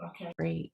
Okay. Great.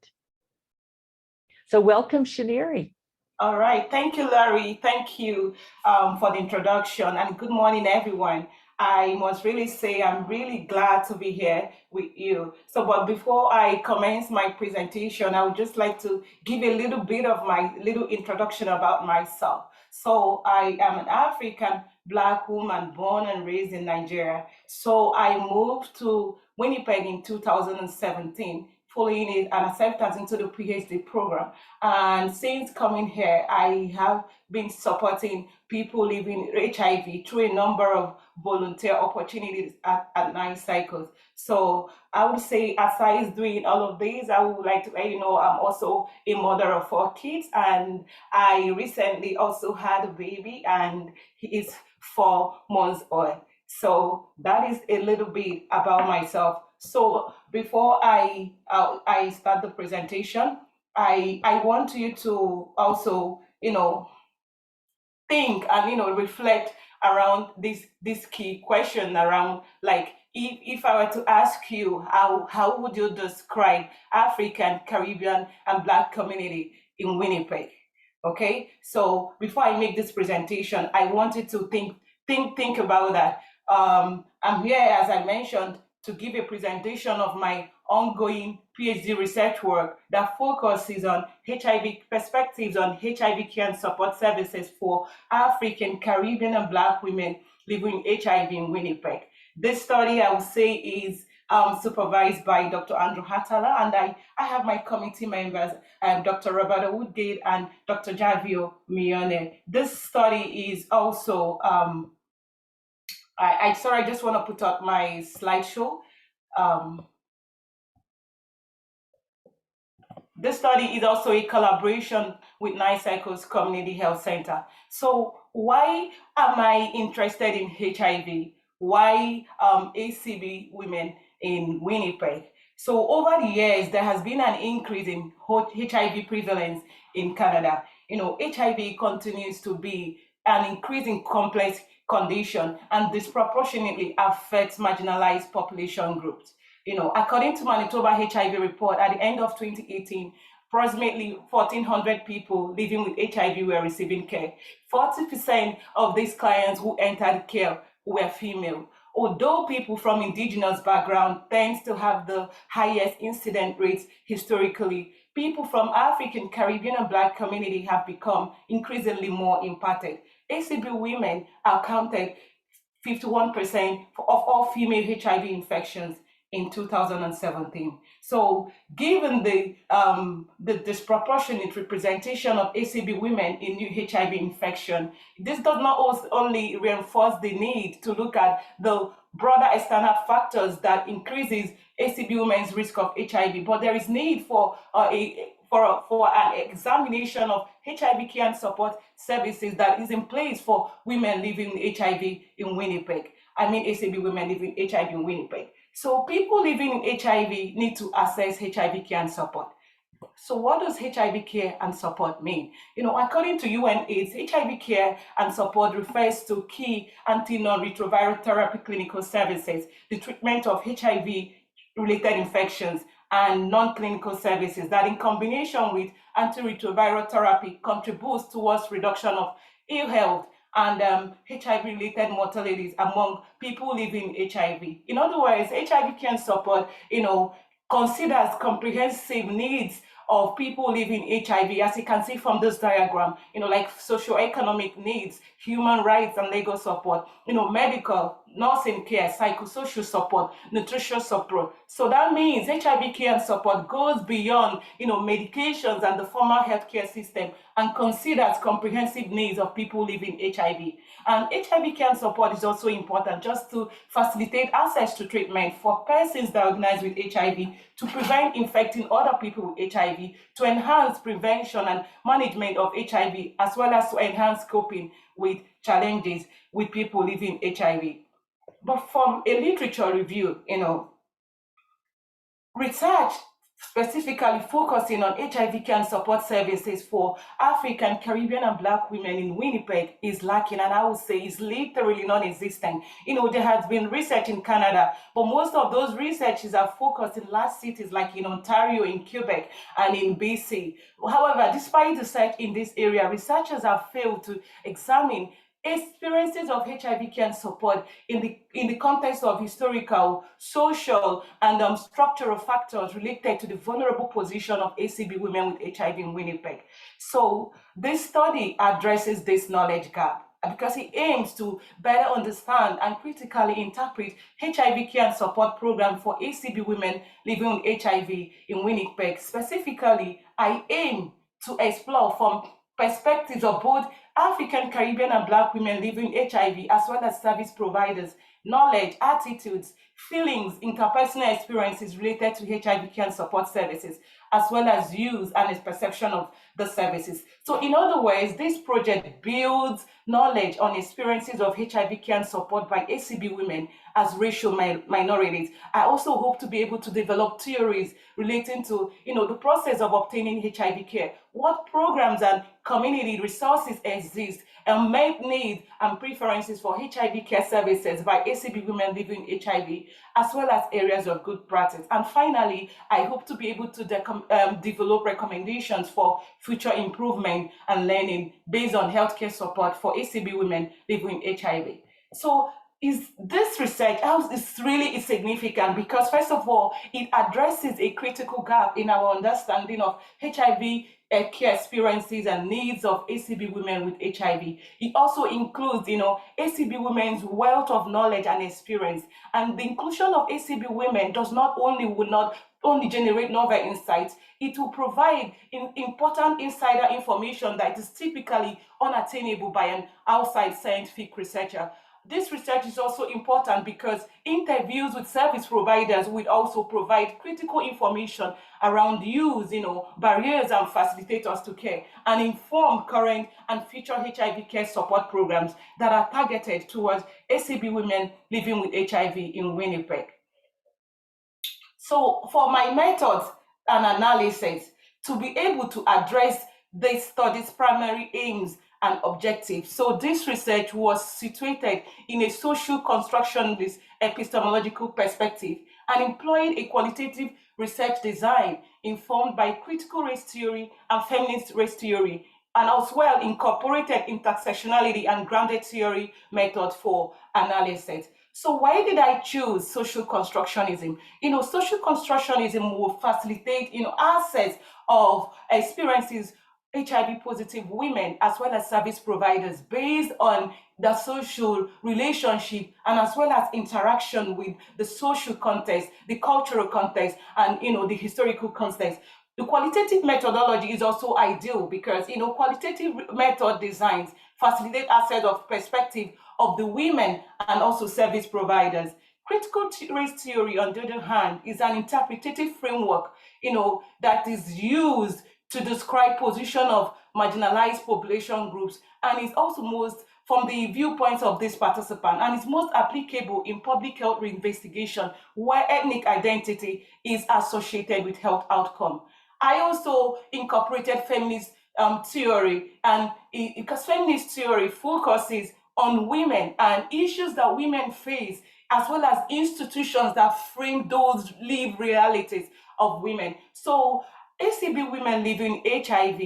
So welcome, Chinyere. All right. Thank you, Larry. Thank you for the introduction, and good morning, everyone. I must really say I'm really glad to be here with you. So, but before I commence my presentation, I would just like to give a little bit of my little introduction about myself. So, I am an African Black woman born and raised in Nigeria. So, I moved to Winnipeg in 2017, following it and acceptance into the PhD program. And since coming here, I have been supporting people living with HIV through a number of volunteer opportunities at Nine Cycles. So I would say, aside doing all of these, I would like to let you know I'm also a mother of 4 kids, and I recently also had a baby, and he is 4 months old. So that is a little bit about myself. So before I start the presentation, I want you to also, think and reflect around this key question around, like, if I were to ask you, how would you describe African, Caribbean, and Black community in Winnipeg? Okay, so before I make this presentation, I wanted to think about that. I'm here, as I mentioned, to give a presentation of my ongoing PhD research work that focuses on HIV perspectives on HIV care and support services for African, Caribbean, and Black women living with HIV in Winnipeg. This study, I would say, is supervised by Dr. Andrew Hatala, and I have my committee members, Dr. Roberta Woodgate and Dr. Javio Mione. This study is also, sorry, I just want to put up my slideshow. This study is also a collaboration with Nine Cycles Community Health Center. So why am I interested in HIV? Why ACB women in Winnipeg? So over the years, there has been an increase in HIV prevalence in Canada. HIV continues to be an increasing complex condition and disproportionately affects marginalized population groups. According to Manitoba HIV report, at the end of 2018, approximately 1,400 people living with HIV were receiving care. 40% of these clients who entered care were female. Although people from indigenous background tend to have the highest incident rates historically, people from African, Caribbean, and Black community have become increasingly more impacted. ACB women accounted 51% of all female HIV infections in 2017. So, given the disproportionate representation of ACB women in new HIV infection, this does not only reinforce the need to look at the broader external factors that increases ACB women's risk of HIV, but there is need for an examination of HIV care and support services that is in place for women living with HIV in Winnipeg. I mean, ACB women living with HIV in Winnipeg. So people living in HIV need to access HIV care and support. So what does HIV care and support mean? According to UNAIDS, HIV care and support refers to key anti-non-retroviral therapy clinical services, the treatment of HIV-related infections, and non-clinical services that, in combination with antiretroviral therapy, contributes towards reduction of ill health and HIV-related mortalities among people living with HIV. In other words, HIV care and support, considers comprehensive needs of people living HIV, as you can see from this diagram, like socioeconomic needs, human rights and legal support, medical, nursing care, psychosocial support, nutrition support. So that means HIV care and support goes beyond, medications and the formal healthcare system and considers comprehensive needs of people living HIV. And HIV care and support is also important just to facilitate access to treatment for persons diagnosed with HIV, to prevent infecting other people with HIV, to enhance prevention and management of HIV, as well as to enhance coping with challenges with people living HIV. But from a literature review, research specifically focusing on HIV care and support services for African, Caribbean, and Black women in Winnipeg is lacking, and I would say is literally non-existent. There has been research in Canada, but most of those researches are focused in large cities like in Ontario, in Quebec, and in BC. However, despite research in this area, researchers have failed to examine experiences of HIV care and support in the context of historical, social, and structural factors related to the vulnerable position of ACB women with HIV in Winnipeg. So this study addresses this knowledge gap because it aims to better understand and critically interpret HIV care and support program for ACB women living with HIV in Winnipeg. Specifically, I aim to explore from perspectives of both African, Caribbean, and Black women living HIV, as well as service providers, knowledge, attitudes, feelings, interpersonal experiences related to HIV care and support services, as well as use and its perception of the services. So, in other words, this project builds knowledge on experiences of HIV care and support by ACB women as racial minorities. I also hope to be able to develop theories relating to, the process of obtaining HIV care, what programs and community resources exist, and met need and preferences for HIV care services by ACB women living with HIV, as well as areas of good practice. And finally, I hope to be able to develop recommendations for future improvement and learning based on healthcare support for ACB women living with HIV. So is this research is really significant because, first of all, it addresses a critical gap in our understanding of HIV care experiences and needs of ACB women with HIV. It also includes, ACB women's wealth of knowledge and experience. And the inclusion of ACB women will not only generate novel insights, it will provide important insider information that is typically unattainable by an outside scientific researcher. This research is also important because interviews with service providers will also provide critical information around use, barriers and facilitators to care, and inform current and future HIV care support programs that are targeted towards ACB women living with HIV in Winnipeg. So for my methods and analysis, to be able to address this study's primary aims and objectives. So this research was situated in a social constructionist epistemological perspective and employed a qualitative research design informed by critical race theory and feminist race theory, and as well incorporated intersectionality and grounded theory method for analysis. So why did I choose social constructionism? Social constructionism will facilitate, access of experiences HIV positive women as well as service providers based on the social relationship and as well as interaction with the social context, the cultural context, and the historical context. The qualitative methodology is also ideal because qualitative method designs facilitate access of perspective of the women and also service providers. Critical race theory, on the other hand, is an interpretative framework, that is used to describe position of marginalized population groups, and is also most from the viewpoints of this participant, and is most applicable in public health investigation where ethnic identity is associated with health outcome. I also incorporated feminist theory, and because feminist theory focuses on women and issues that women face, as well as institutions that frame those lived realities of women. So ACB women living HIV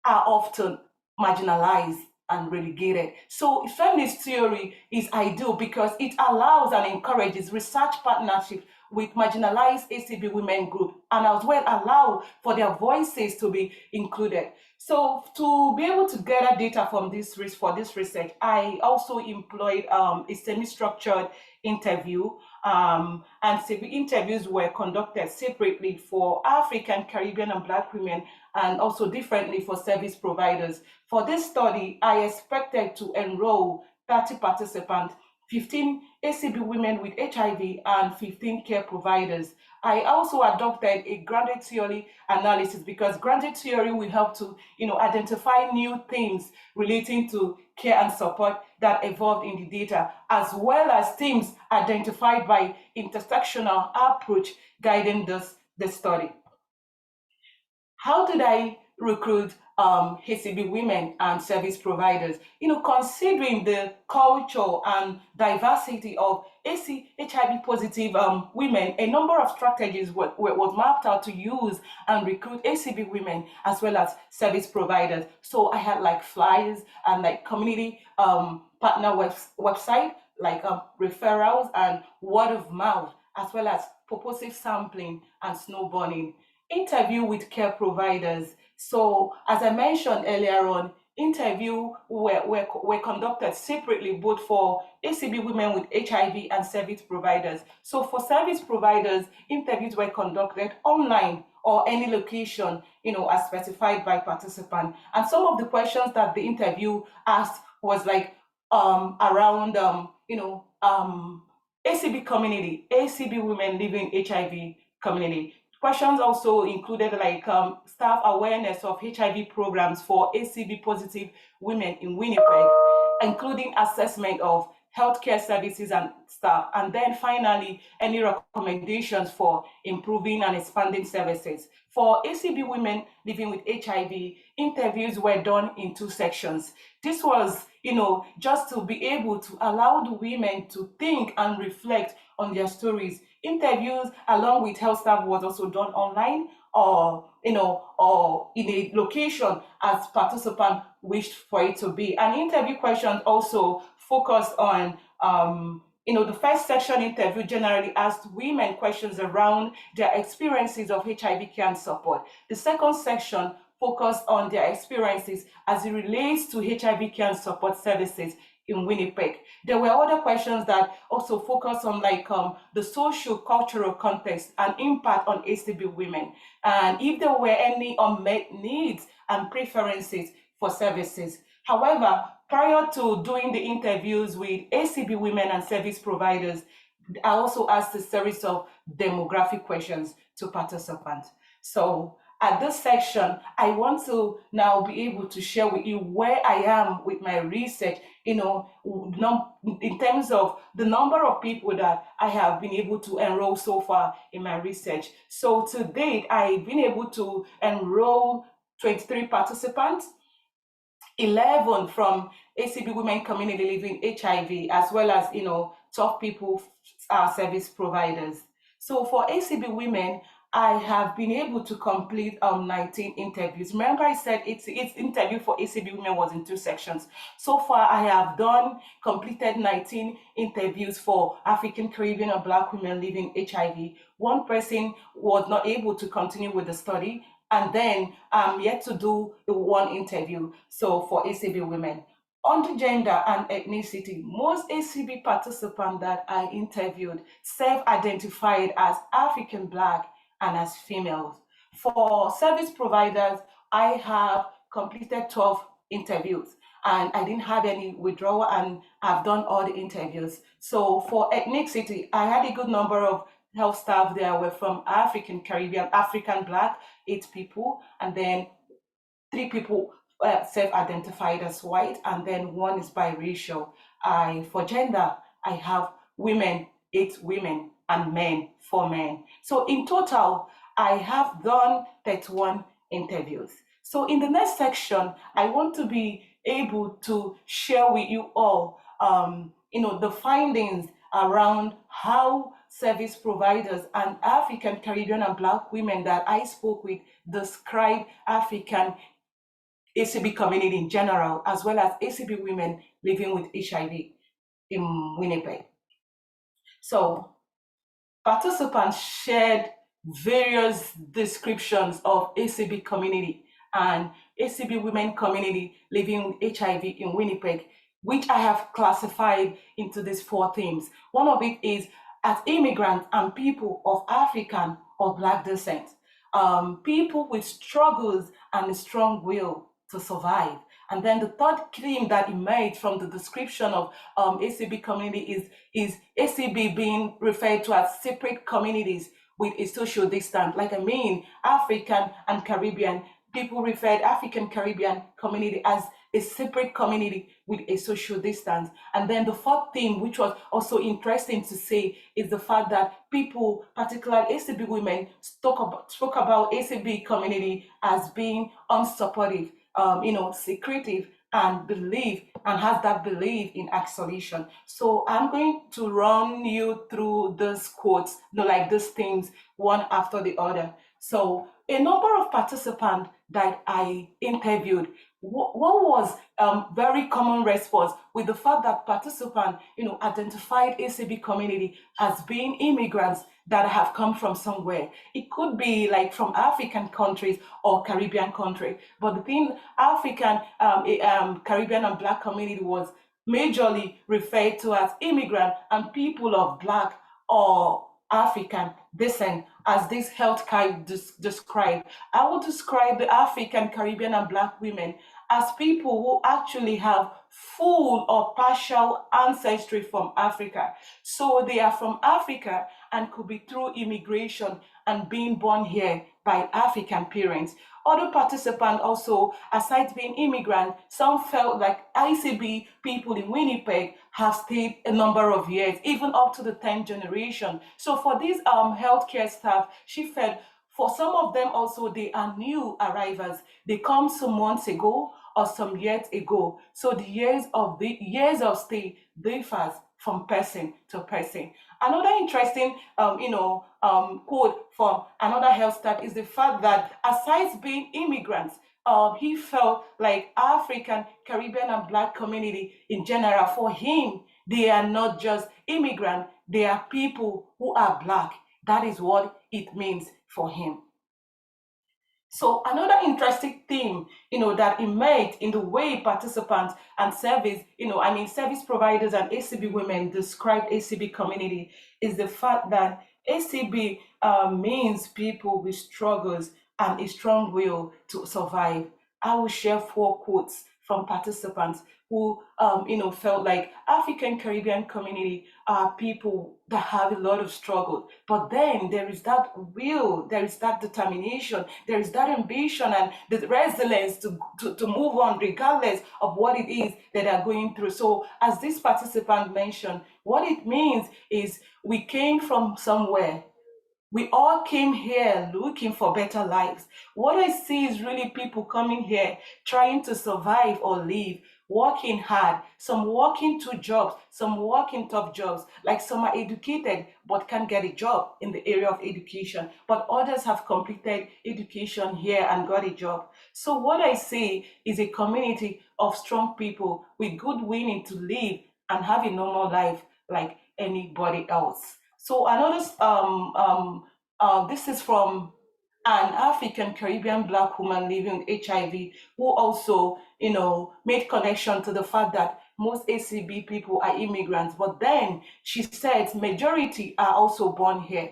are often marginalized and relegated. So feminist theory is ideal because it allows and encourages research partnerships with marginalized ACB women group and as well allow for their voices to be included. So to be able to gather data from this research, I also employed a semi-structured interview, and interviews were conducted separately for African, Caribbean, and Black women, and also differently for service providers. For this study, I expected to enroll 30 participants, 15 ACB women with HIV, and 15 care providers. I also adopted a grounded theory analysis because grounded theory will help to, identify new themes relating to care and support that evolved in the data, as well as themes identified by intersectional approach guiding this study. how did I recruit HCB women and service providers? Considering the culture and diversity of HIV positive women, a number of strategies was mapped out to use and recruit ACB women as well as service providers. So I had like flyers and like community partner website, like referrals and word of mouth, as well as purposive sampling and snowballing. Interview with care providers. So, as I mentioned earlier on, interview were conducted separately both for ACB women with HIV and service providers. So, for service providers, interviews were conducted online or any location, as specified by participant. And some of the questions that the interview asked was like around, ACB community, ACB women living HIV community. Questions also included like staff awareness of HIV programs for ACB positive women in Winnipeg, including assessment of healthcare services and staff, and then finally any recommendations for improving and expanding services. For ACB women living with HIV, interviews were done in two sections. This was, just to be able to allow the women to think and reflect on their stories. Interviews along with health staff was also done online or or in a location as participant wished for it to be. And interview questions also focused on the first section interview generally asked women questions around their experiences of HIV care and support. The second section focused on their experiences as it relates to HIV care and support services in Winnipeg. There were other questions that also focused on like the social cultural context and impact on ACB women, and if there were any unmet needs and preferences for services. However, prior to doing the interviews with ACB women and service providers, I also asked a series of demographic questions to participants. So at this section, I want to now be able to share with you where I am with my research, in terms of the number of people that I have been able to enroll so far in my research. So to date, I've been able to enroll 23 participants, 11 from ACB women community living HIV, as well as 12 people service providers. So for ACB women, I have been able to complete 19 interviews. Remember, I said it's interview for ACB women was in two sections. So far, I have completed 19 interviews for African, Caribbean, and Black women living HIV. One person was not able to continue with the study, and then I'm yet to do the one interview. So for ACB women. Under gender and ethnicity, most ACB participants that I interviewed self-identified as African, Black, and as females. For service providers, I have completed 12 interviews and I didn't have any withdrawal, and I've done all the interviews. So for ethnicity, I had a good number of health staff there were from African, Caribbean, African, Black, 8 people, and then 3 people self-identified as white, and then 1 is biracial. For gender, I have women, 8 women, and men, 4 men. So in total, I have done 31 interviews. So in the next section, I want to be able to share with you all, the findings around how service providers and African, Caribbean, and Black women that I spoke with describe African ACB community in general, as well as ACB women living with HIV in Winnipeg. So participants shared various descriptions of ACB community and ACB women community living with HIV in Winnipeg, which I have classified into these 4 themes. One of it is as immigrants and people of African or Black descent, people with struggles and a strong will to survive. And then the third theme that emerged from the description of ACB community is ACB being referred to as separate communities with a social distance. Like African and Caribbean people referred African Caribbean community as a separate community with a social distance. And then the fourth thing, which was also interesting to say, is the fact that people, particularly ACB women, spoke about ACB community as being unsupportive, secretive, and has that belief in isolation. So I'm going to run you through these quotes, like these things, one after the other. So a number of participants that I interviewed, what was very common response with the fact that participants, identified ACB community as being immigrants that have come from somewhere. It could be like from African countries or Caribbean country, but the thing, African, Caribbean and Black community was majorly referred to as immigrant and people of Black or African descent, as this health guide described. I would describe the African, Caribbean, and Black women as people who actually have full or partial ancestry from Africa. So they are from Africa and could be through immigration and being born here by African parents. Other participants also, aside being immigrants, some felt like ICB people in Winnipeg have stayed a number of years, even up to the 10th generation. So for these healthcare staff, she felt for some of them also, they are new arrivals. They come some months ago or some years ago. So the years of stay differs from person to person. Another interesting, quote from another health staff is the fact that aside being immigrants, he felt like African, Caribbean, and Black community in general, for him, they are not just immigrants, they are people who are Black. That is what it means for him. So another interesting theme, that emerged in the way participants and service providers and ACB women describe ACB community is the fact that ACB means people with struggles and a strong will to survive. I will share four quotes from participants who, felt like African Caribbean community are people that have a lot of struggle. But then there is that will, there is that determination, there is that ambition and the resilience to move on regardless of what it is that they're going through. So as this participant mentioned, what it means is we came from somewhere. We all came here looking for better lives. What I see is really people coming here trying to survive or live, working hard, some working two jobs, some working tough jobs, like some are educated but can't get a job in the area of education, but others have completed education here and got a job. So what I see is a community of strong people with good willing to live and have a normal life like anybody else. So another, this is from an African Caribbean Black woman living with HIV who also, made connection to the fact that most ACB people are immigrants. But then she said majority are also born here.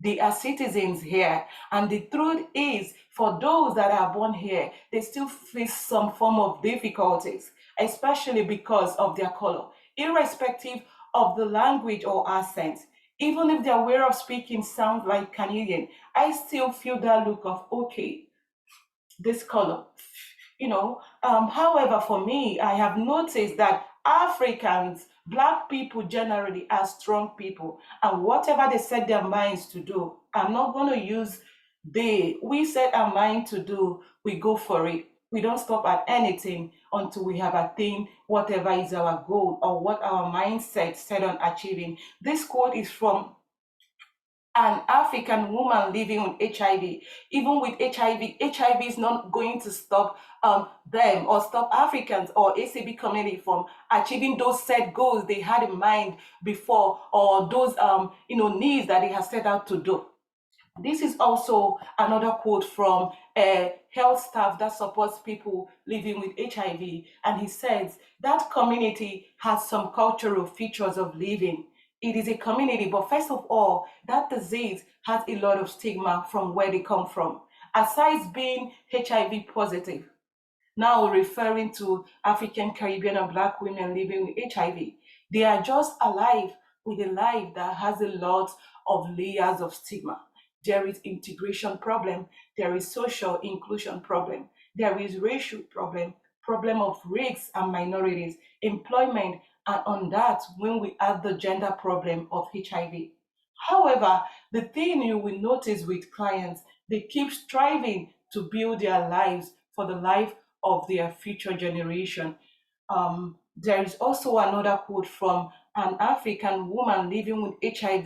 They are citizens here. And the truth is, for those that are born here, they still face some form of difficulties, especially because of their color, irrespective of the language or accent. Even if their way of speaking sounds like Canadian, I still feel that look of, okay, this color. However, for me, I have noticed that Africans, Black people generally are strong people, and whatever they set their minds to do, I'm not going to use we set our mind to do, we go for it. We don't stop at anything until we have attained whatever is our goal or what our mindset set on achieving. This quote is from an African woman living with HIV. Even with HIV is not going to stop them or stop Africans or ACB community from achieving those set goals they had in mind before, or those needs that they have set out to do. This is also another quote from a health staff that supports people living with HIV. And he says that community has some cultural features of living. It is a community, but first of all, that disease has a lot of stigma from where they come from. Aside being HIV positive, now referring to African, Caribbean, and Black women living with HIV, they are just alive with a life that has a lot of layers of stigma. there is integration problem, there is social inclusion problem, there is racial problem, problem of race and minorities, employment, and on that, when we add the gender problem of HIV. However, the thing you will notice with clients, they keep striving to build their lives for the life of their future generation. There is also another quote from an African woman living with HIV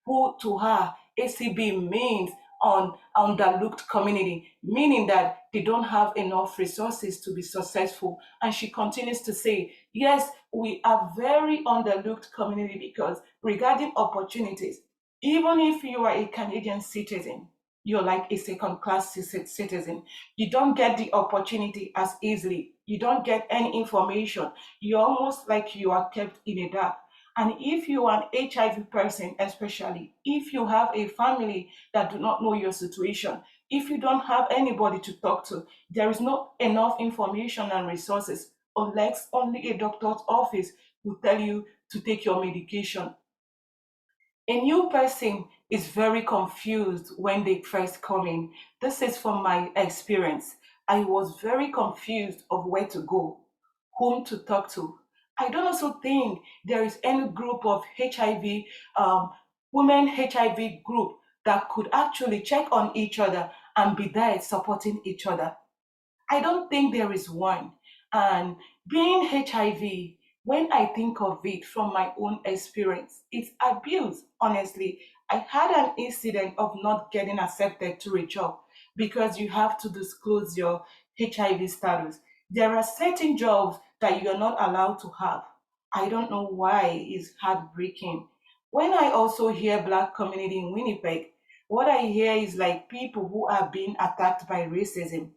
who, to her, ACB means on underlooked community, meaning that they don't have enough resources to be successful. And she continues to say, yes, we are very underlooked community because regarding opportunities, even if you are a Canadian citizen, you're like a second class citizen. You don't get the opportunity as easily. You don't get any information. You're almost like you are kept in a dark. And if you are an HIV person, especially if you have a family that do not know your situation, if you don't have anybody to talk to, there is not enough information and resources, unless only a doctor's office will tell you to take your medication. A new person is very confused when they first come in. This is from my experience. I was very confused of where to go, whom to talk to. I don't also think there is any group of HIV, women HIV group that could actually check on each other and be there supporting each other. I don't think there is one. And being HIV, when I think of it from my own experience, it's abuse, honestly. I had an incident of not getting accepted to a job because you have to disclose your HIV status. There are certain jobs that you're not allowed to have. I don't know why. It's heartbreaking. When I also hear Black community in Winnipeg, what I hear is like people who are being attacked by racism.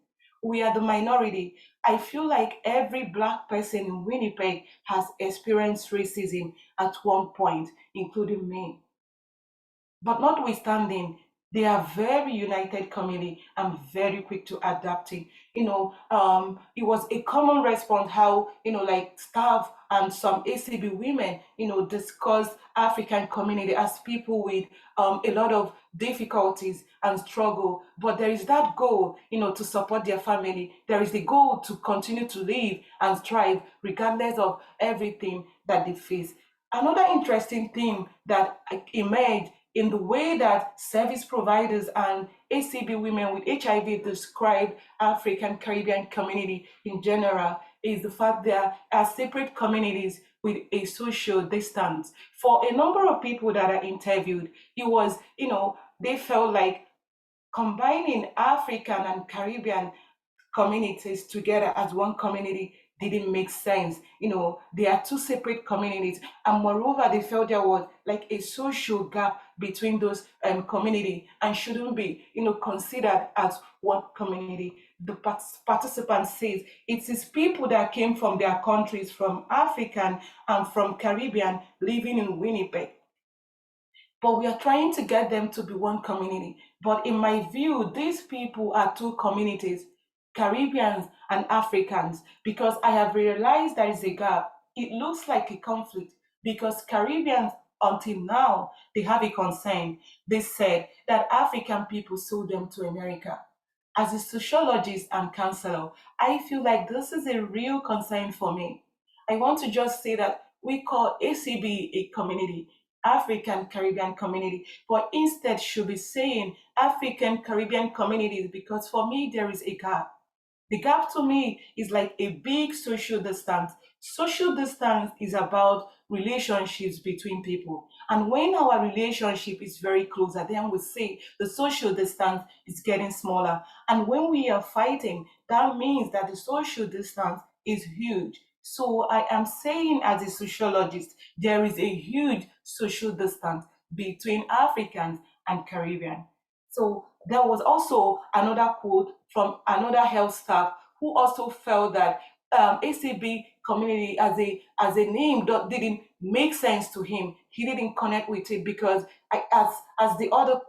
We are the minority. I feel like every Black person in Winnipeg has experienced racism at one point, including me. But notwithstanding, they are very united community and very quick to adapting. It was a common response how, like staff and some ACB women, discussed African community as people with a lot of difficulties and struggle. But there is that goal, to support their family. There is the goal to continue to live and strive regardless of everything that they face. Another interesting thing that emerged in the way that service providers and ACB women with HIV describe African Caribbean community in general is the fact there are separate communities with a social distance. For a number of people that are interviewed, it was, they felt like combining African and Caribbean communities together as one community didn't make sense. They are two separate communities. And moreover, they felt there was like a social gap between those community and shouldn't be, considered as one community. The participant says it is people that came from their countries, from African and from Caribbean, living in Winnipeg, but we are trying to get them to be one community. But in my view, these people are two communities, Caribbeans and Africans, because I have realized there is a gap. It looks like a conflict because Caribbeans, until now, they have a concern. They said that African people sold them to America. As a sociologist and counselor, I feel like this is a real concern for me. I want to just say that we call ACB a community, African Caribbean community, but instead should be saying African Caribbean communities because for me there is a gap. The gap to me is like a big social distance. Social distance is about relationships between people. And when our relationship is very closer, then we say the social distance is getting smaller. And when we are fighting, that means that the social distance is huge. So I am saying as a sociologist, there is a huge social distance between Africans and Caribbean. So there was also another quote from another health staff who also felt that ACB community as a name didn't make sense to him. He didn't connect with it because as the other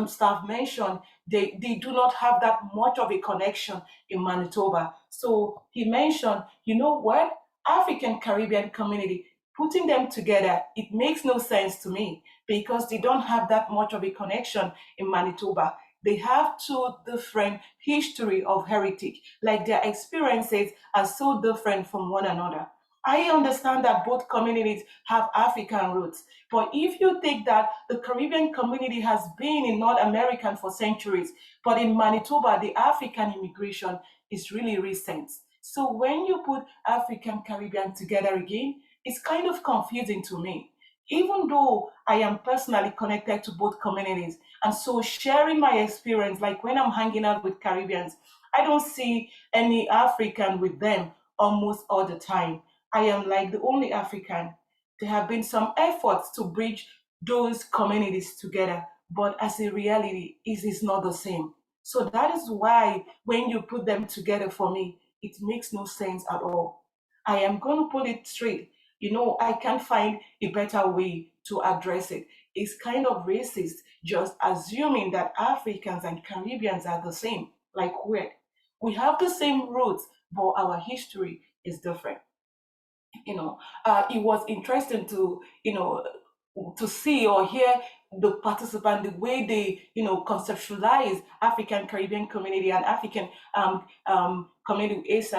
staff mentioned, they do not have that much of a connection in Manitoba. So he mentioned, you know what, African Caribbean community Putting them together, it makes no sense to me because they don't have that much of a connection in Manitoba. They have two different history of heritage, like their experiences are so different from one another. I understand that both communities have African roots, but if you take that the Caribbean community has been in North America for centuries, but in Manitoba, the African immigration is really recent. So when you put African Caribbean together again, it's kind of confusing to me. Even though I am personally connected to both communities, and so sharing my experience, like when I'm hanging out with Caribbeans, I don't see any African with them almost all the time. I am like the only African. There have been some efforts to bridge those communities together, but as a reality, it is not the same. So that is why when you put them together for me, it makes no sense at all. I am going to put it straight. I can't find a better way to address it. It's kind of racist just assuming that Africans and Caribbeans are the same. Like weird. We have the same roots, but our history is different. It was interesting to see or hear the participant, the way they, conceptualize African Caribbean community and African community with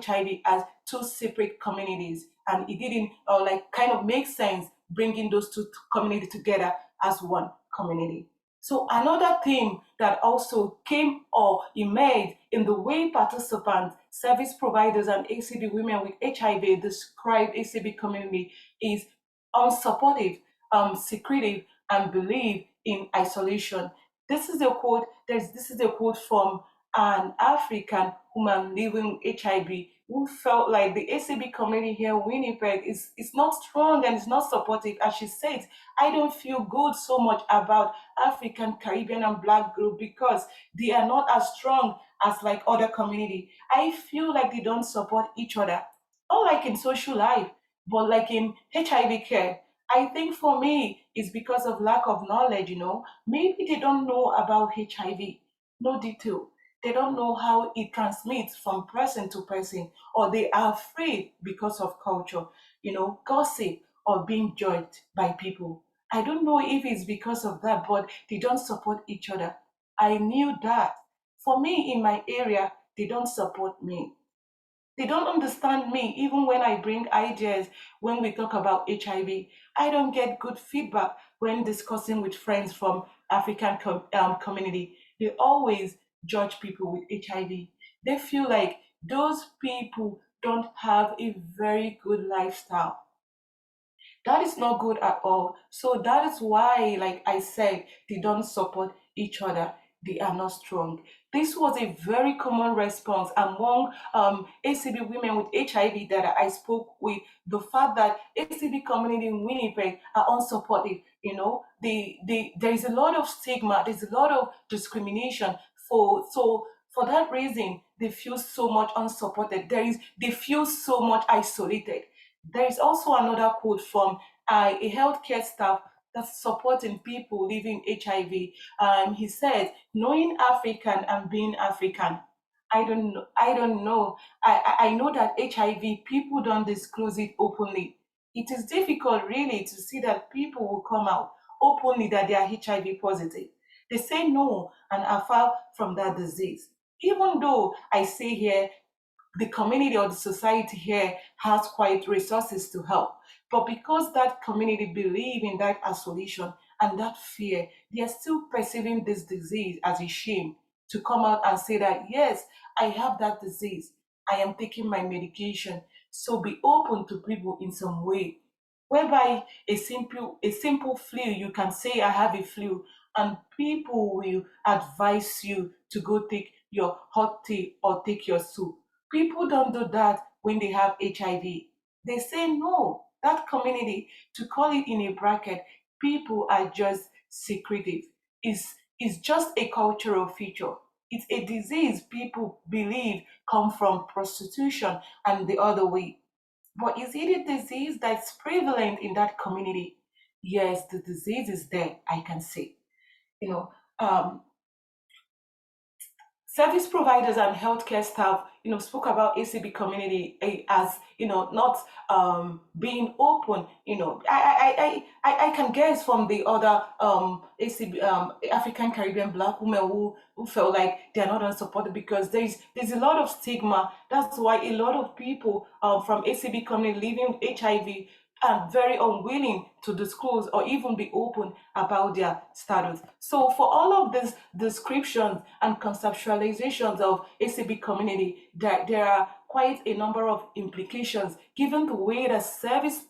HIV as two separate communities. And it didn't like kind of make sense bringing those two communities together as one community. So another theme that also came or emerged in the way participants, service providers, and ACB women with HIV describe ACB community is unsupportive, secretive, and believe in isolation. This is a quote from an African woman living with HIV who felt like the ACB community here in Winnipeg is not strong and is not supportive. As she says, I don't feel good so much about African, Caribbean, and Black group because they are not as strong as like other community. I feel like they don't support each other. Not like in social life, but like in HIV care. I think for me, it's because of lack of knowledge. Maybe they don't know about HIV, no detail. They don't know how it transmits from person to person, or they are afraid because of culture, gossip or being judged by people. I don't know if it's because of that, but they don't support each other. I knew that. For me, in my area, they don't support me. They don't understand me even when I bring ideas when we talk about HIV. I don't get good feedback when discussing with friends from African community. They always judge people with HIV. They feel like those people don't have a very good lifestyle. That is not good at all. So that is why, like I said, they don't support each other. They are not strong. This was a very common response among ACB women with HIV that I spoke with. The fact that ACB community in Winnipeg are unsupportive. There is a lot of stigma. There's a lot of discrimination. For that reason, they feel so much unsupported. They feel so much isolated. There is also another quote from a healthcare staff that's supporting people living HIV. He said, "Knowing African and being African, I don't know. I don't know. I know that HIV people don't disclose it openly. It is difficult, really, to see that people will come out openly that they are HIV positive. They say no and are far from that disease. Even though I say here the community or the society here has quite resources to help. But because that community believe in that isolation and that fear, they are still perceiving this disease as a shame to come out and say that, yes, I have that disease. I am taking my medication. So be open to people in some way. Whereby a simple flu, you can say I have a flu, and people will advise you to go take your hot tea or take your soup. People don't do that when they have HIV. They say no. That community, to call it in a bracket, people are just secretive. It's just a cultural feature. It's a disease people believe come from prostitution and the other way. But is it a disease that's prevalent in that community? Yes, the disease is there, I can say. You know, um, Service providers and healthcare staff, spoke about ACB community as, not being open. I can guess from the other ACB African Caribbean Black women who felt like they're not unsupported because there's a lot of stigma. That's why a lot of people from ACB community living with HIV are very unwilling to disclose or even be open about their status. So for all of these descriptions and conceptualizations of ACB community, there are quite a number of implications given the way that service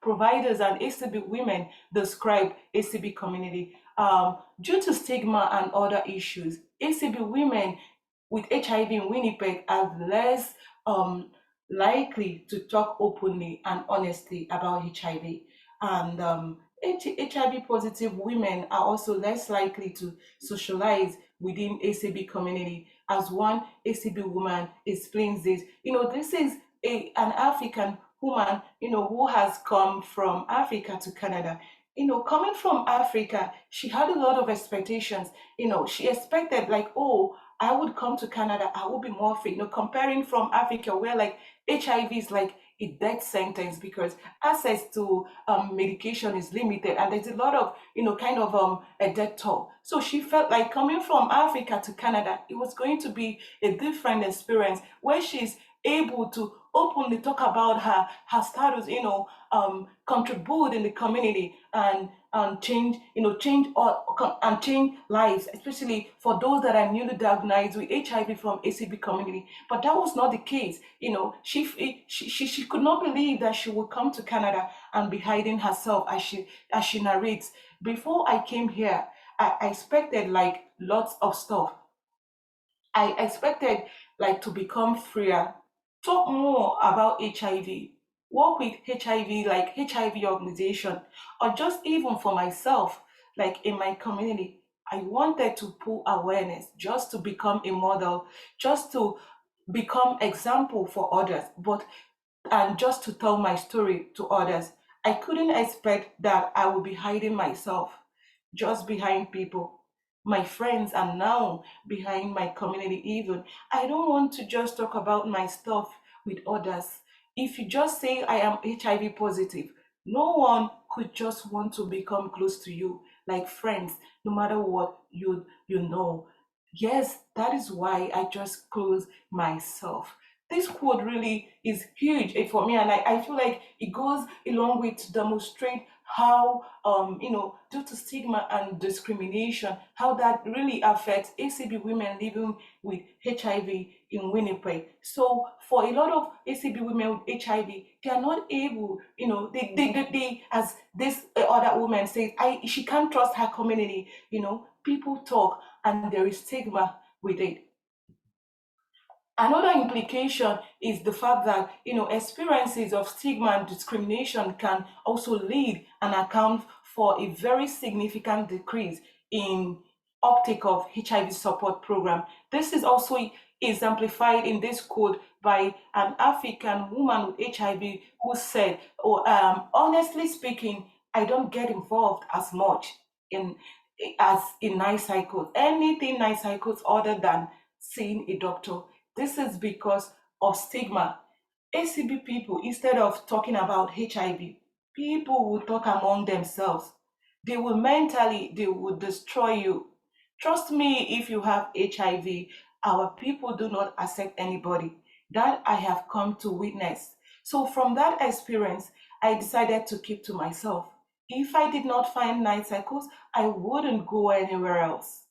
providers and ACB women describe ACB community. Due to stigma and other issues, ACB women with HIV in Winnipeg are less likely to talk openly and honestly about HIV. And HIV positive women are also less likely to socialize within ACB community. As one ACB woman explains this, this is an African woman, who has come from Africa to Canada. Coming from Africa, she had a lot of expectations. She expected like, oh, I would come to Canada, I would be more free. Comparing from Africa, where like HIV is like a death sentence because access to medication is limited and there's a lot of, kind of a death toll. So she felt like coming from Africa to Canada, it was going to be a different experience where she's able to openly talk about her status, contribute in the community and change, and change lives, especially for those that are newly diagnosed with HIV from ACB community. But that was not the case. She could not believe that she would come to Canada and be hiding herself, as she narrates. Before I came here, I expected like lots of stuff. I expected like to become freer, talk more about HIV, work with HIV, like HIV organization, or just even for myself, like in my community. I wanted to pull awareness just to become a model, just to become example for others, but and just to tell my story to others. I couldn't expect that I would be hiding myself just behind people, my friends, and now behind my community, even. I don't want to just talk about my stuff with others. If you just say I am HIV positive, no one could just want to become close to you, like friends, no matter what you know. Yes, that is why I just close myself. This quote really is huge for me, and I feel like it goes a long way to demonstrate how, due to stigma and discrimination, how that really affects ACB women living with HIV in Winnipeg. So for a lot of ACB women with HIV, they are not able, they as this other woman says, she can't trust her community. People talk and there is stigma with it. Another implication is the fact that experiences of stigma and discrimination can also lead and account for a very significant decrease in uptake of HIV support program. This is also exemplified in this quote by an African woman with HIV who said, "Oh, honestly speaking, I don't get involved as much in as in night cycles. Anything night cycles other than seeing a doctor. This is because of stigma. ACB people, instead of talking about HIV, people will talk among themselves. They will destroy you. Trust me, if you have HIV, our people do not accept anybody. That I have come to witness. So from that experience, I decided to keep to myself. If I did not find night cycles, I wouldn't go anywhere else.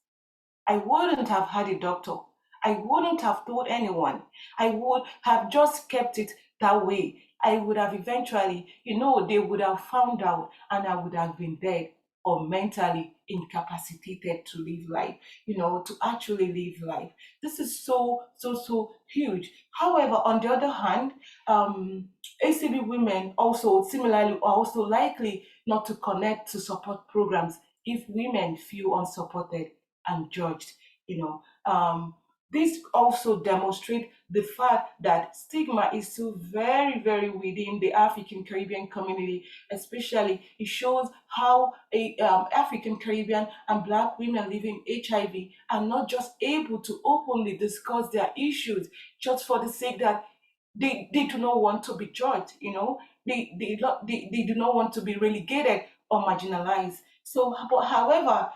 I wouldn't have had a doctor. I wouldn't have told anyone. I would have just kept it that way. I would have eventually, they would have found out and I would have been dead or mentally incapacitated to live life, to actually live life. This is so, so, so huge. However, on the other hand, ACB women also similarly are also likely not to connect to support programs if women feel unsupported and judged. This also demonstrates the fact that stigma is still very, very within the African Caribbean community. Especially, it shows how African Caribbean and Black women living HIV are not just able to openly discuss their issues just for the sake that they do not want to be judged, they do not want to be relegated or marginalized. So, but however,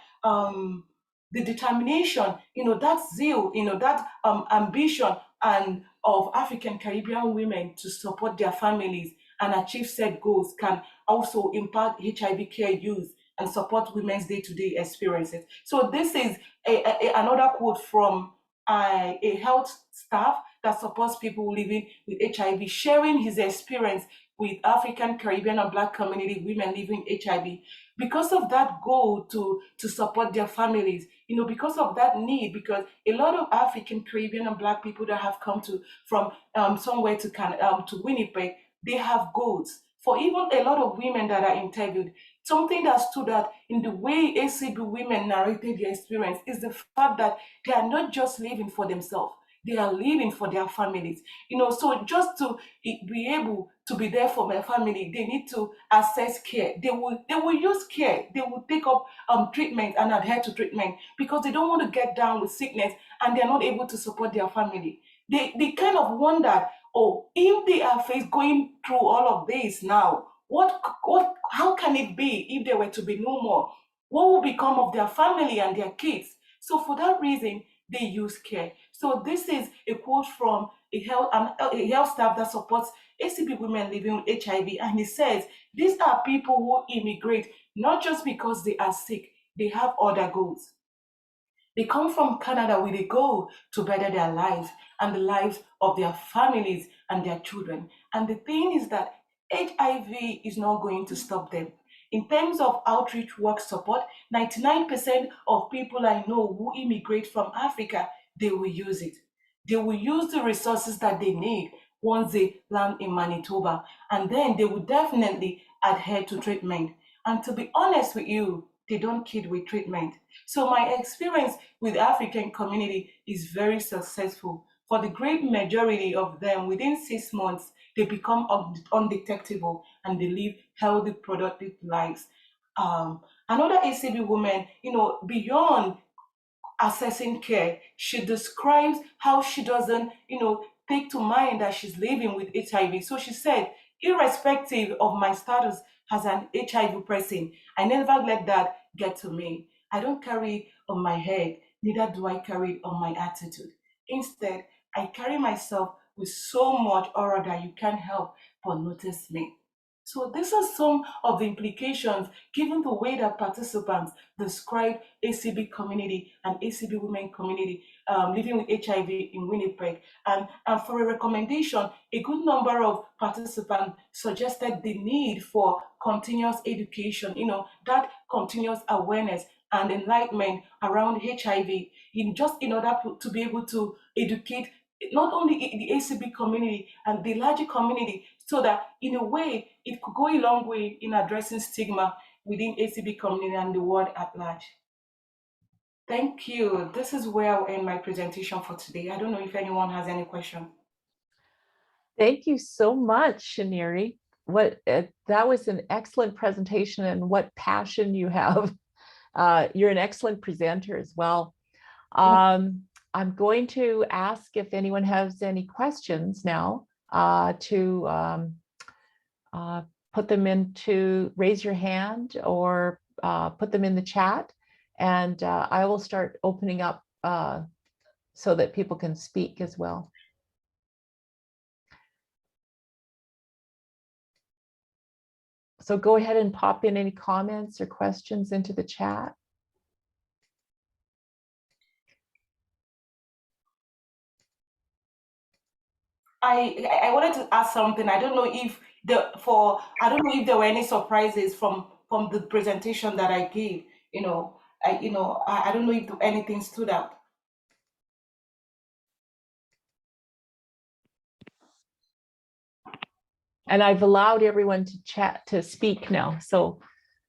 the determination, that zeal, that ambition and of African Caribbean women to support their families and achieve set goals can also impact HIV care use and support women's day-to-day experiences. So this is another quote from a health staff that supports people living with HIV, sharing his experience with African, Caribbean, and Black community women living with HIV. Because of that goal to support their families, because of that need, because a lot of African, Caribbean, and Black people that have come from somewhere to Winnipeg, they have goals. For even a lot of women that are interviewed, something that stood out in the way ACB women narrated their experience is the fact that they are not just living for themselves, they are living for their families. So just to be able to be there for my family, they need to access care. They will use care. They will take up treatment and adhere to treatment because they don't want to get down with sickness and they're not able to support their family. They kind of wonder, oh, if they are going through all of this now, how can it be if they were to be no more? What will become of their family and their kids? So for that reason, they use care. So this is a quote from a health staff that supports ACB women living with HIV, and he says these are people who immigrate not just because they are sick, they have other goals. They come from Canada with a goal to better their lives and the lives of their families and their children. And the thing is that HIV is not going to stop them. In terms of outreach work support, 99% of people I know who immigrate from Africa, they will use it. They will use the resources that they need once they land in Manitoba, and then they will definitely adhere to treatment. And to be honest with you, they don't kid with treatment. So my experience with the African community is very successful. For the great majority of them, within 6 months, they become undetectable and they live healthy, productive lives. Another ACB woman, beyond assessing care, she describes how she doesn't, take to mind that she's living with HIV. So she said, irrespective of my status as an HIV person, I never let that get to me. I don't carry it on my head, neither do I carry it on my attitude. Instead, I carry myself with so much aura that you can't help but notice me. So these are some of the implications given the way that participants describe ACB community and ACB women community living with HIV in Winnipeg. And for a recommendation, a good number of participants suggested the need for continuous education, that continuous awareness and enlightenment around HIV in order to be able to educate not only the ACB community and the larger community, so that in a way it could go a long way in addressing stigma within ACB community and the world at large. Thank you. This is where I'll end my presentation for today. I don't know if anyone has any question. Thank you so much, Chinyere. That was an excellent presentation, and what passion you have. You're an excellent presenter as well. I'm going to ask if anyone has any questions now to put them into, raise your hand or put them in the chat. And I will start opening up so that people can speak as well. So go ahead and pop in any comments or questions into the chat. I wanted to ask something. I don't know if there were any surprises from the presentation that I gave. I don't know if anything stood out. And I've allowed everyone to speak now. So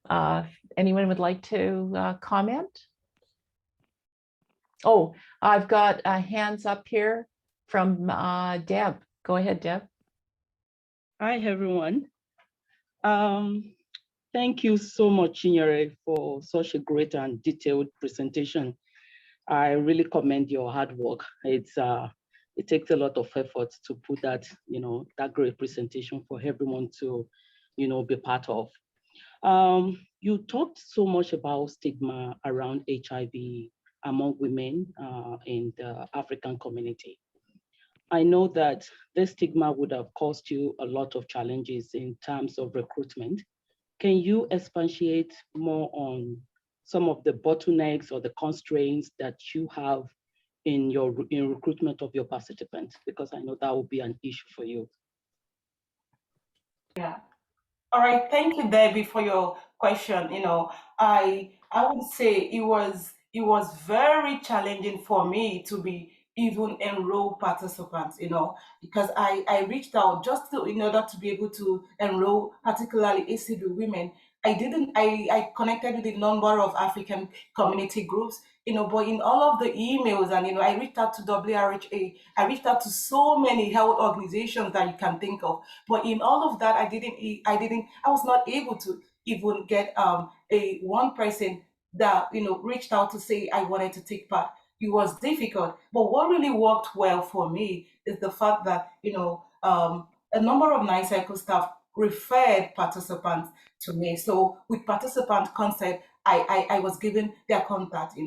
if anyone would like to comment? Oh, I've got hands up here from Deb. Go ahead, Deb. Hi, everyone. Thank you so much, Chinyere, for such a great and detailed presentation. I really commend your hard work. It takes a lot of effort to put that, that great presentation for everyone to, be part of. You talked so much about stigma around HIV among women in the African community. I know that this stigma would have caused you a lot of challenges in terms of recruitment. Can you expatiate more on some of the bottlenecks or the constraints that you have in recruitment of your participants? Because I know that will be an issue for you. Yeah. All right. Thank you, Debbie, for your question. I would say it was very challenging for me to be even enroll participants, because I reached out just in order to be able to enroll particularly ACB women. I connected with a number of African community groups, but in all of the emails and, I reached out to WRHA, I reached out to so many health organizations that you can think of. But in all of that, I was not able to even get a one person that, reached out to say I wanted to take part. It was difficult. But what really worked well for me is the fact that, a number of Night Cycle staff referred participants to me. So with participant consent, I was given their contact,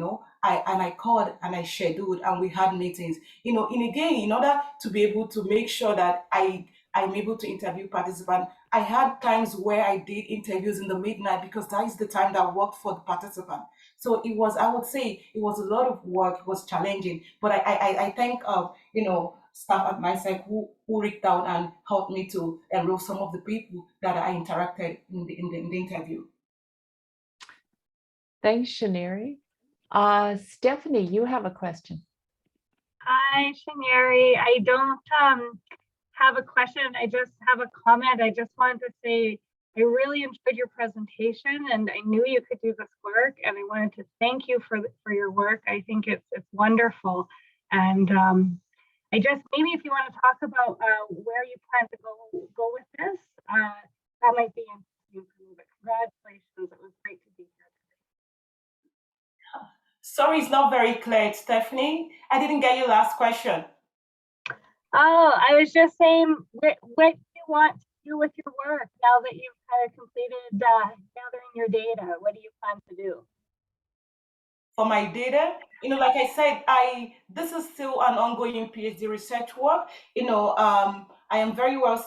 I called and I scheduled and we had meetings, in order to be able to make sure that I'm able to interview participants. I had times where I did interviews in the midnight because that is the time that worked for the participant. So I would say it was a lot of work, it was challenging, but I thank, staff at MySec who reached out and helped me to enroll some of the people that I interacted in the interview. Thanks, Chinyere. Stephanie, you have a question. Hi, Chinyere. I don't have a question. I just have a comment. I just wanted to say I really enjoyed your presentation and I knew you could do this work, and I wanted to thank you for your work. I think it's wonderful. And I just, maybe if you want to talk about where you plan to go with this, that might be interesting for me. But congratulations, it was great to be here today. Sorry, it's not very clear, Stephanie. I didn't get your last question. Oh, I was just saying, what do you want to do with your work now that you've kind of completed gathering your data? What do you plan to do? For my data, like I said, this is still an ongoing PhD research work. I am very much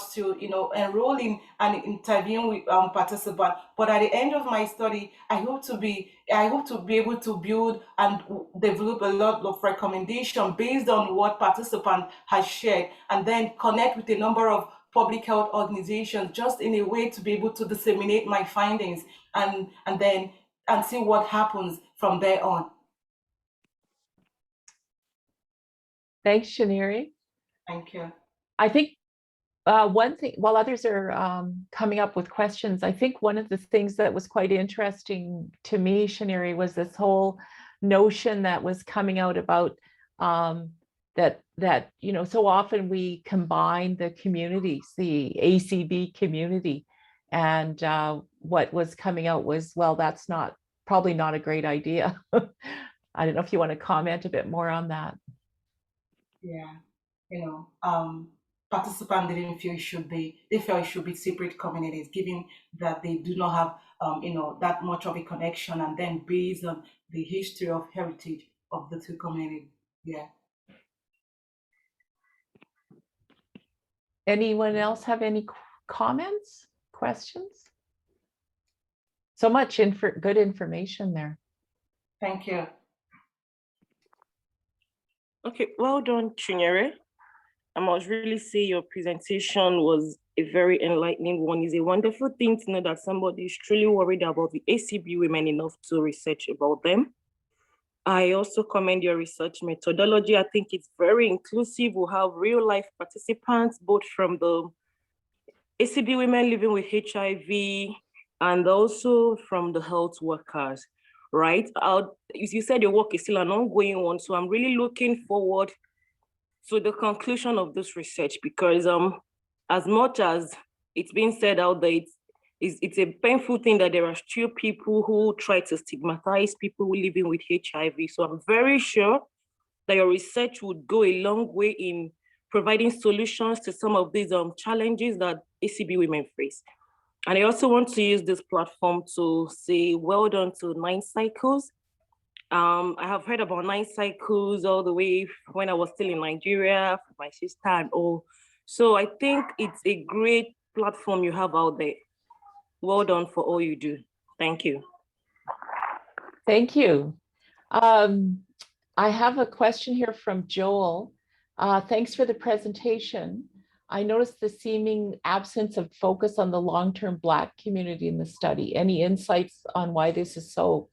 still, enrolling and interviewing with participants. But at the end of my study, I hope to be able to build and develop a lot of recommendation based on what participant has shared, and then connect with a number of public health organizations, just in a way to be able to disseminate my findings and see what happens from there on. Thanks, Chinyere. Thank you. I think one thing, while others are coming up with questions, I think one of the things that was quite interesting to me, Chinyere, was this whole notion that was coming out about that so often we combine the communities, the ACB community, and what was coming out was, well, that's probably not a great idea. I don't know if you want to comment a bit more on that. Yeah, participants didn't feel they felt it should be separate communities, given that they do not have, that much of a connection, and then based on the history of heritage of the two communities. Yeah. Anyone else have any comments, questions? So much good information there. Thank you. Okay, well done, Chinyere. I must really say your presentation was a very enlightening one. It's a wonderful thing to know that somebody is truly worried about the ACB women enough to research about them. I also commend your research methodology. I think it's very inclusive. We'll have real life participants, both from the ACB women living with HIV and also from the health workers. right? As you said, your work is still an ongoing one. So I'm really looking forward to the conclusion of this research, because as much as it's being said out there, it's a painful thing that there are still people who try to stigmatize people who living with HIV. So I'm very sure that your research would go a long way in providing solutions to some of these challenges that ACB women face. And I also want to use this platform to say well done to 9 Cycles. I have heard about 9 Cycles all the way when I was still in Nigeria, for my sister and all. So I think it's a great platform you have out there. Well done for all you do. Thank you. Thank you. I have a question here from Joel. Thanks for the presentation. I noticed the seeming absence of focus on the long-term Black community in the study. Any insights on why this is so?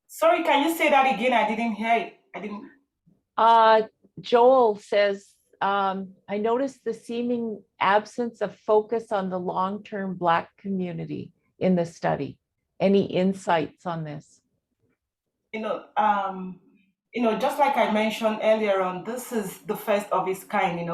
Sorry, can you say that again? I didn't hear it. I didn't. Joel says, I noticed the seeming absence of focus on the long-term Black community in the study. Any insights on this? Just like I mentioned earlier on, this is the first of its kind,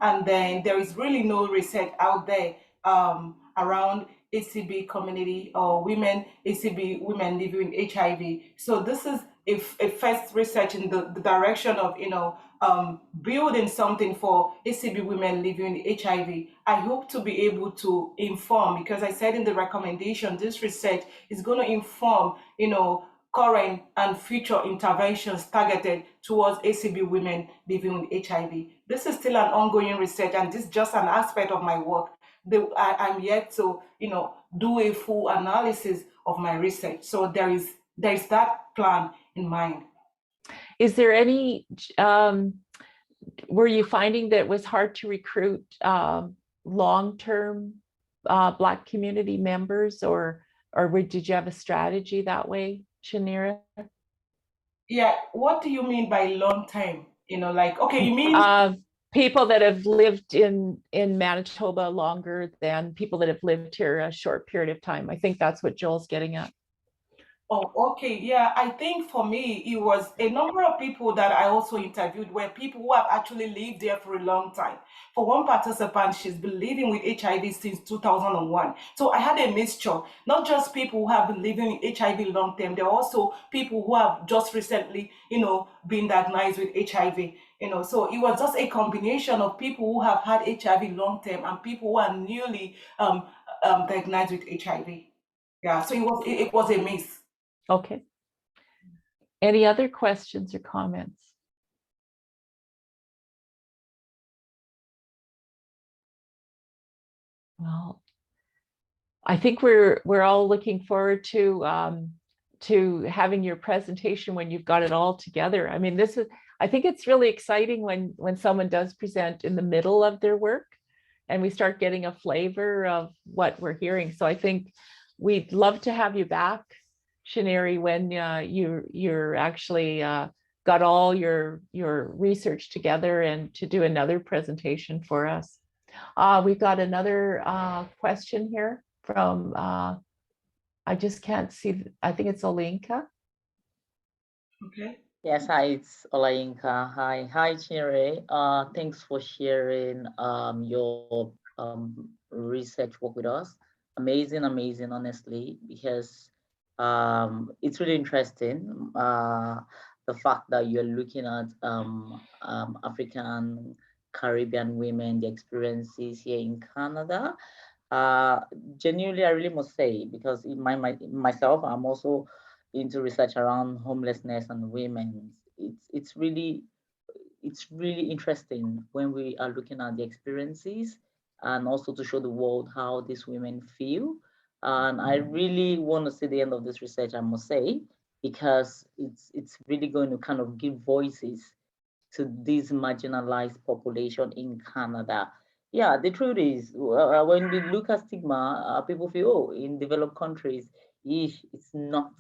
and then there is really no research out there around ACB community or ACB women living with HIV. So this is a first research in the direction of, building something for ACB women living with HIV. I hope to be able to inform, because I said in the recommendation, this research is going to inform, current and future interventions targeted towards ACB women living with HIV. This is still an ongoing research, and this is just an aspect of my work. I'm yet to, do a full analysis of my research. So there is that plan in mind. Is there any, were you finding that it was hard to recruit long-term Black community members, or did you have a strategy that way, Chinyere? Yeah, what do you mean by long time? Okay, you mean people that have lived in Manitoba longer than people that have lived here a short period of time. I think that's what Joel's getting at. Oh, okay. Yeah, I think for me, it was a number of people that I also interviewed were people who have actually lived there for a long time. For one participant, she's been living with HIV since 2001. So I had a mixture, not just people who have been living with HIV long term, there are also people who have just recently, been diagnosed with HIV. So it was just a combination of people who have had HIV long term and people who are newly diagnosed with HIV. Yeah, so it was a mix. Okay. Any other questions or comments? Well, I think we're all looking forward to having your presentation when you've got it all together. I mean, I think it's really exciting when someone does present in the middle of their work and we start getting a flavor of what we're hearing. So I think we'd love to have you back, Chinyere, when you're actually got all your research together and to do another presentation for us. We've got another question here from, I just can't see, I think it's Olenka. Okay. Yes, hi, it's Olayinka. Hi, Chinyere. Thanks for sharing your research work with us. Amazing, honestly, because it's really interesting. The fact that you're looking at African Caribbean women, the experiences here in Canada. Genuinely, I really must say, because in myself, I'm also into research around homelessness and women. It's really interesting when we are looking at the experiences and also to show the world how these women feel. And I really want to see the end of this research, I must say, because it's really going to kind of give voices to this marginalized population in Canada. Yeah, the truth is, when we look at stigma, people feel, oh, in developed countries, it's not.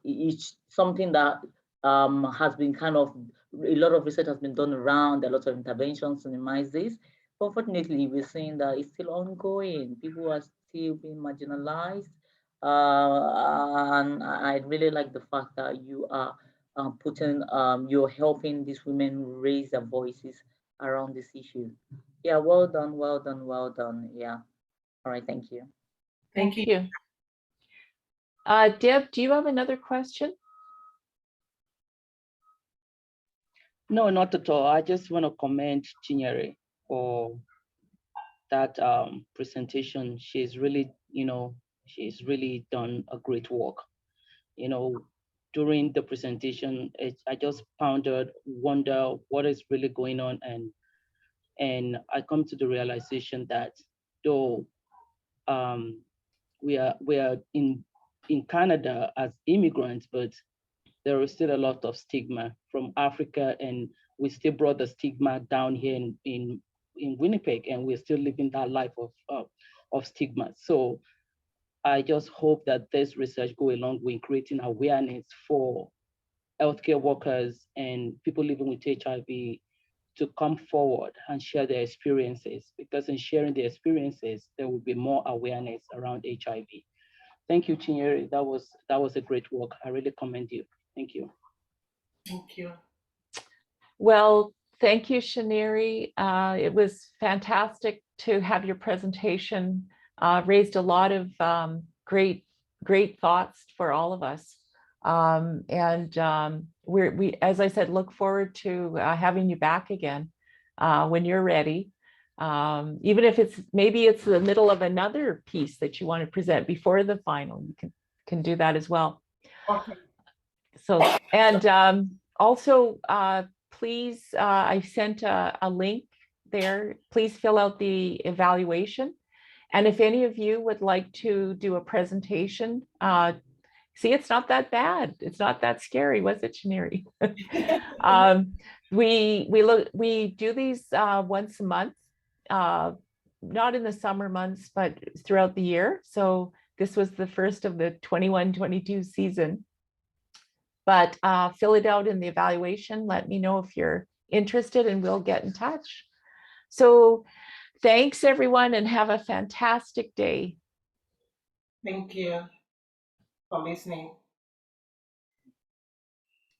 It's something that has been kind of, a lot of research has been done around, a lot of interventions to minimize this. Unfortunately, we're seeing that it's still ongoing. People are still being marginalized. And I really like the fact that you are you're helping these women raise their voices around this issue. Yeah, well done, well done, well done. Yeah. All right, thank you. Thank you. Deb, do you have another question? No, not at all. I just want to commend Chinyere for that presentation. She's really, she's really done a great work. During the presentation, I just wonder what is really going on, and I come to the realization that though we are in Canada as immigrants, but there is still a lot of stigma from Africa, and we still brought the stigma down here in Winnipeg, and we're still living that life of stigma. So I just hope that this research go along with creating awareness for healthcare workers and people living with HIV to come forward and share their experiences, because in sharing their experiences, there will be more awareness around HIV. Thank you, Chinyere. That was a great work. I really commend you. Thank you. Thank you. Well, thank you, Chinyere. It was fantastic to have your presentation. Raised a lot of great thoughts for all of us. We, as I said, look forward to having you back again when you're ready. Even if maybe it's the middle of another piece that you want to present before the final, you can do that as well. Okay. So, and also, please, I sent a link there. Please fill out the evaluation. And if any of you would like to do a presentation, see, it's not that bad. It's not that scary, was it, Chinyere? We do these once a month, not in the summer months, but throughout the year. So this was the first of the 21-22 season. But fill it out in the evaluation. Let me know if you're interested and we'll get in touch. So thanks, everyone, and have a fantastic day. Thank you for listening.